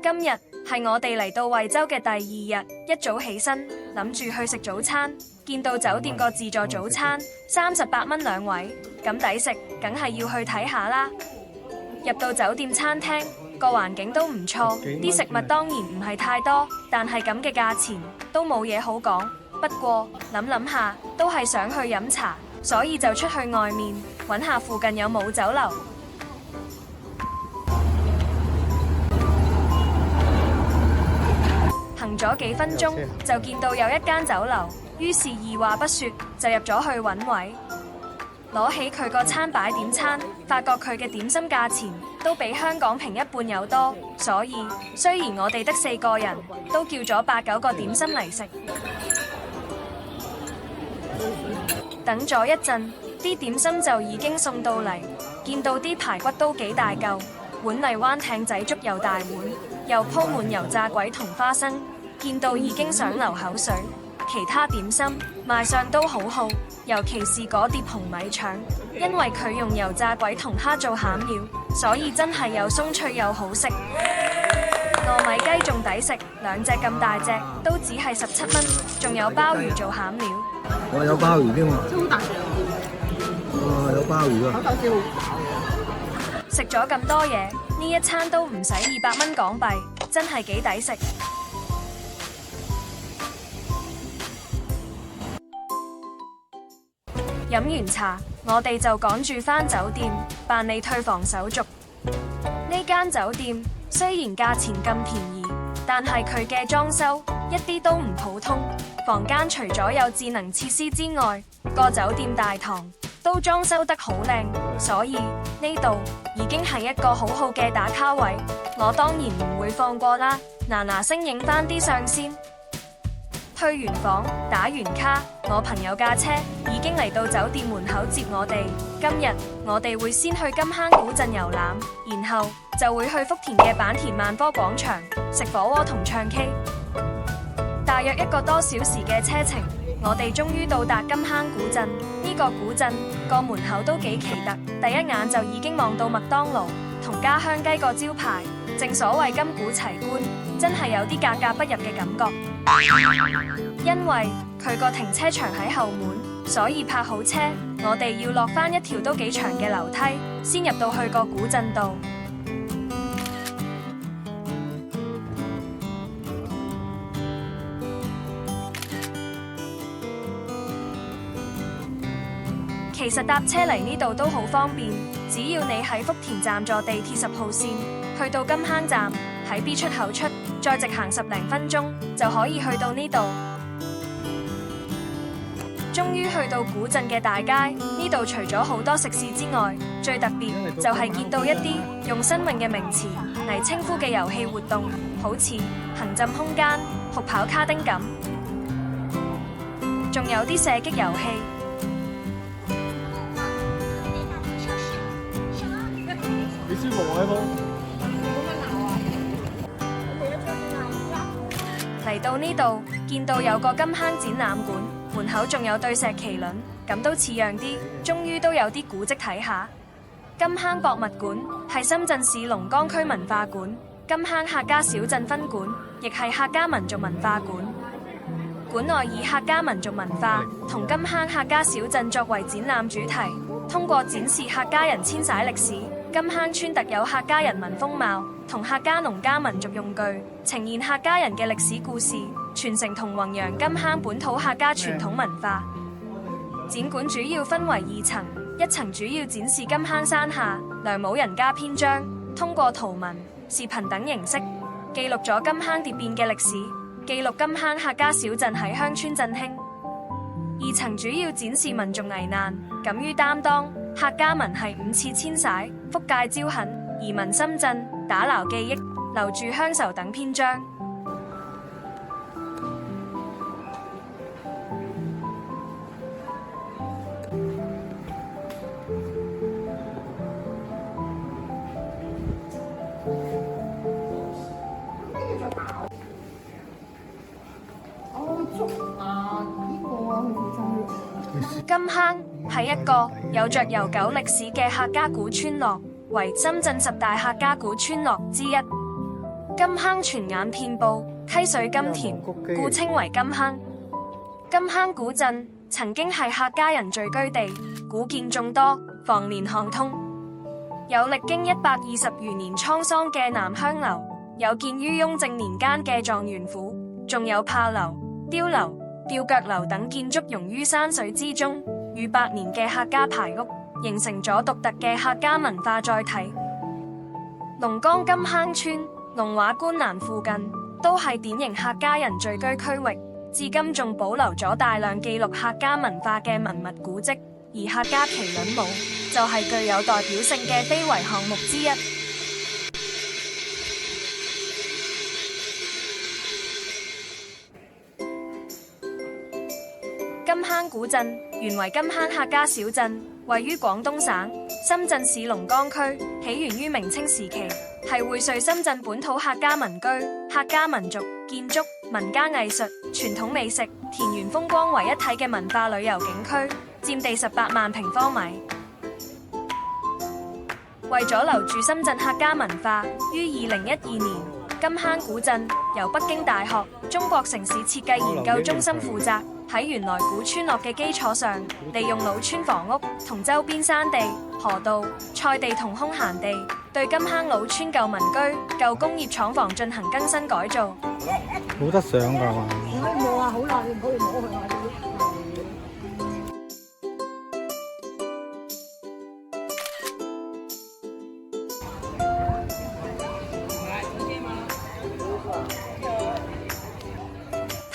今日係我哋嚟到惠州嘅第二日，一早起身諗住去食早餐，見到酒店個自助早餐38蚊兩位，咁抵食，梗係要去睇下啦。入到酒店餐廳，個環境都唔錯，啲食物當然唔係太多，但係咁嘅價錢都冇嘢好講。不過諗下，都係想去飲茶，所以就出去外面揾下附近有冇酒樓。行咗幾分鐘就見到有一間酒樓，於是二話不說就入咗去揾位。攞起佢個餐擺點餐，發覺佢嘅點心價錢都比香港平一半有多，所以雖然我哋得4個人，都叫咗8、9個點心嚟食。等咗一陣，啲點心就已經送到嚟，見到啲排骨都幾大嚿，碗荔灣艇仔粥又大碗，又鋪滿油炸鬼同花生，見到已經想流口水。其他點心賣相都好好，尤其是嗰碟紅米腸，因為佢用油炸鬼同蝦做餡料，所以真係又鬆脆又好食。糯米雞仲抵食，2隻咁大隻都只係17蚊，仲有鮑魚做餡料。我有鮑魚添喎，真好大隻有鮑魚啊！口感好飽。食咗咁多嘢，呢一餐都唔使200蚊港幣，真係幾抵食。飲完茶，我哋就趕住返酒店辦理退房手續。呢間酒店雖然價錢咁便宜，但係佢嘅裝修一啲都唔普通。房間除咗有智能設施之外，個酒店大堂都裝修得好靚，所以呢度已經係一個好好嘅打卡位。我當然唔會放過啦，嗱聲影返啲相先。退完房打完卡，我朋友架車已經嚟到酒店門口接我哋。今日我哋會先去金坑古鎮遊覽，然後就會去福田嘅坂田萬科廣場食火鍋同唱 K。大約1個多小時嘅車程，我哋終於到達金坑古鎮。呢個古鎮個門口都幾奇特，第一眼就已經望到麥當勞同家鄉雞個招牌。正所謂金古齊觀，真係有啲格格不入嘅感覺。因為佢個停車場喺後門，所以泊好車，我哋要落返一條都幾長嘅樓梯，先入到去個古鎮度。其實搭車嚟呢度都好方便，只要你喺福田站坐地鐵10號線，去到金坑站，喺 B 出口出，再直行10零分鐘就可以去到呢度。終於去到古鎮嘅大街，呢度除咗好多食肆之外，最特別就係見到一啲用新穎嘅名詞嚟稱呼嘅遊戲活動，好似行浸空間、酷跑卡丁咁，仲有啲射擊遊戲。幾舒服喎，嚟到呢度，見到有個金坑展覽館，門口仲有對石麒麟，咁都似樣啲。終於都有啲古蹟睇下。金坑博物館係深圳市龍崗區文化館金坑客家小鎮分館，亦係客家民族文化館。館內以客家民族文化同金坑客家小鎮作為展覽主題，通過展示客家人遷徙歷史、金坑村特有客家人民風貌同客家農家民族用具，呈現客家人嘅歷史故事，傳承同弘揚金坑本土客家傳統文化。展館主要分為2層，一層主要展示金坑山下梁武人家篇章，通過圖文、視頻等形式，記錄咗金坑蝶變嘅歷史，記錄金坑客家小鎮喺鄉村振興。2層主要展示民族危難、敢於擔當、客家民系5次遷徙、福界招墾、移民深圳、打撈記憶、留住鄉愁等篇章。金坑係一個有着悠久歷史嘅客家古村落，為深圳10大客家古村落之一。金坑泉眼遍布，溪水甘甜，故稱為金坑。金坑古鎮曾經係客家人聚居地，古建眾多，房連巷通。有歷經120餘年滄桑嘅南香樓，有建於雍正年間嘅狀元府，仲有炮樓、碉樓、吊腳樓等建築融於山水之中，逾百年嘅客家排屋，形成咗獨特嘅客家文化載體。龍崗金坑村、龍華觀瀾附近都係典型客家人聚居區域，至今仲保留咗大量記錄客家文化嘅文物古蹟，而客家麒麟舞就係具有代表性嘅非遺項目之一。金坑古鎮原為金坑客家小鎮，位於廣東省深圳市龍崗區，起源於明清時期，係匯萃深圳本土客家民居、客家民族建築、民間藝術、傳統美食、田園風光為一體嘅文化旅遊景區，佔地18萬平方米。為咗留住深圳客家文化，於2012年，金坑古鎮由北京大學中國城市設計研究中心負責，喺原來古村落嘅基礎上，利用老村房屋同周邊山地、河道、菜地同空閒地，對金坑老村舊民居、舊工業廠房進行更新改造。冇得上㗎嘛？你可以摸啊，好耐你唔可以摸佢啊！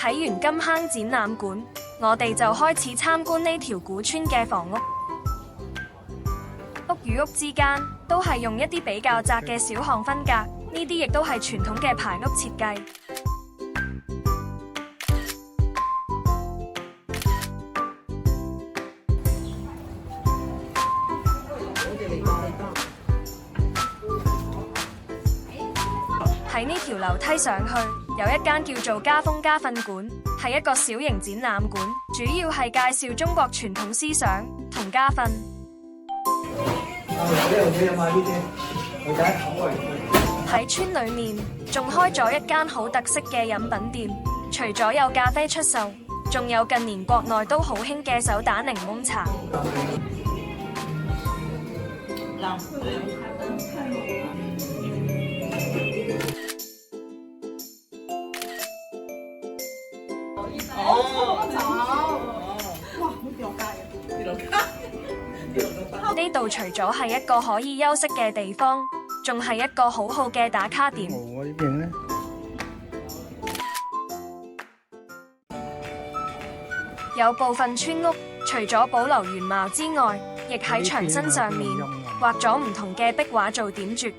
睇完金坑展覽館，我哋就開始參觀呢條古村嘅房屋。屋與屋之間都係用一啲比較窄嘅小巷分隔，呢啲亦都係傳統嘅排屋設計。喺呢條樓梯上去，有一間叫做家風家訓館，係一個小型展覽館，主要係介紹中國傳統思想同家訓。喺村裏面仲開咗一間好特色嘅飲品店，除咗有咖啡出售，仲有近年國內都好興嘅手打檸檬茶。呢度除咗係一個可以休息嘅地方，仲係一個好好嘅打卡點。我呢邊呢？有部分村屋除咗保留原貌之外，亦喺牆身上面畫咗唔同嘅壁畫做點綴。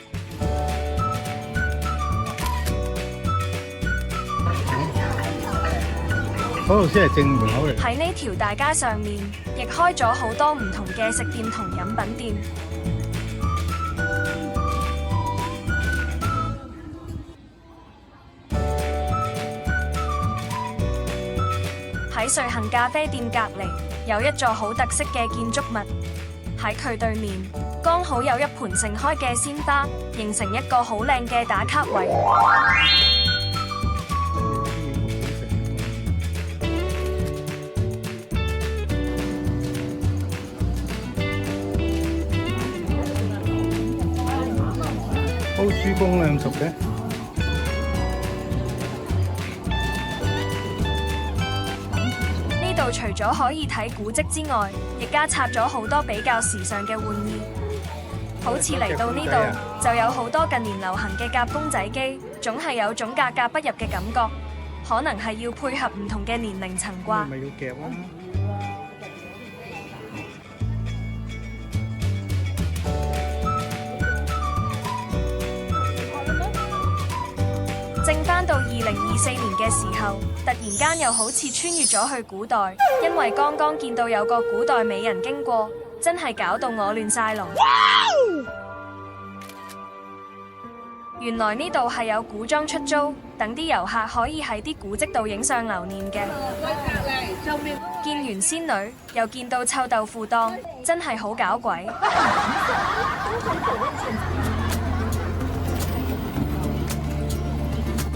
嗰度先係正門口嚟。喺呢條大街上面，亦開咗好多唔同嘅食店同飲品店。喺瑞幸咖啡店隔離，有一座好特色嘅建築物。喺佢對面，剛好有一盆盛開嘅鮮花，形成一個好靚嘅打卡位。煲豬公咁熟嘅。呢度除咗可以睇古蹟之外，亦加插咗好多比較時尚嘅玩意。好似嚟到呢度，就有好多近年流行嘅夾公仔機，總係有種格格不入嘅感覺。可能係要配合唔同嘅年齡層啩。咪要夾啦。正返到2024年嘅時候，突然間又好似穿越咗去古代，因為剛剛見到有個古代美人經過，真係搞到我亂晒龍。原來呢度係有古裝出租，等啲遊客可以喺啲古蹟度影相留念嘅。見完仙女，又見到臭豆腐檔，真係好搞鬼。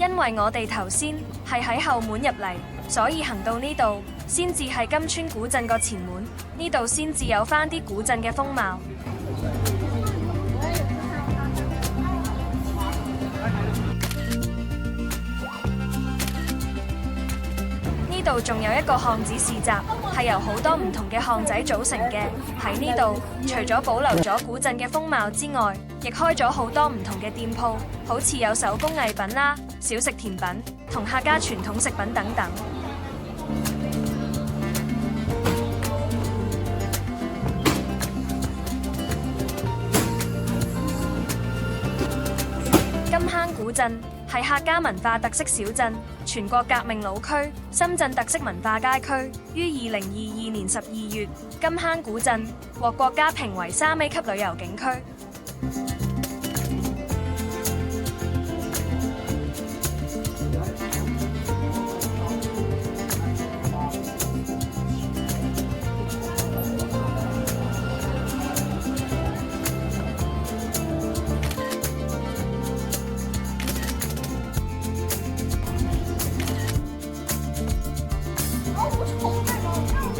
因為我哋頭先係喺後門入嚟，所以行到呢度先至係金川古鎮個前門，呢度先至有返啲古鎮嘅風貌。呢度仲有一個巷子市集，係由好多唔同嘅巷仔組成嘅。喺呢度，除咗保留咗古鎮嘅風貌之外，亦開咗好多唔同嘅店鋪，好似有手工藝品啦、小食甜品同客家傳統食品等等。金坑古鎮係客家文化特色小鎮，全國革命老區，深圳特色文化街區，於2022年12月，金坑古鎮獲國家評為3A 級旅遊景區。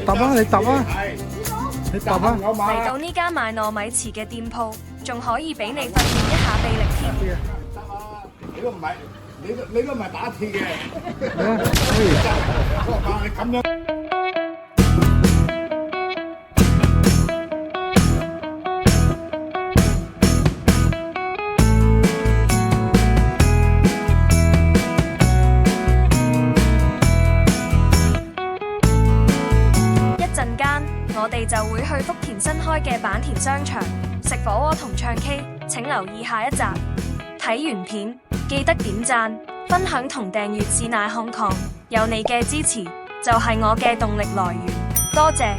搭啊！你搭啊！你搭啊！嚟到呢間賣糯米糍嘅店鋪，仲可以俾你訓練一下臂力添。你都唔係，你都唔係打鐵嘅。你咁樣。我哋就會去福田新開嘅坂田商場食火鍋同唱 K， 請留意下一集。睇完片記得點讚、分享同訂閱是乃康康，有你嘅支持就係我嘅動力來源，多謝。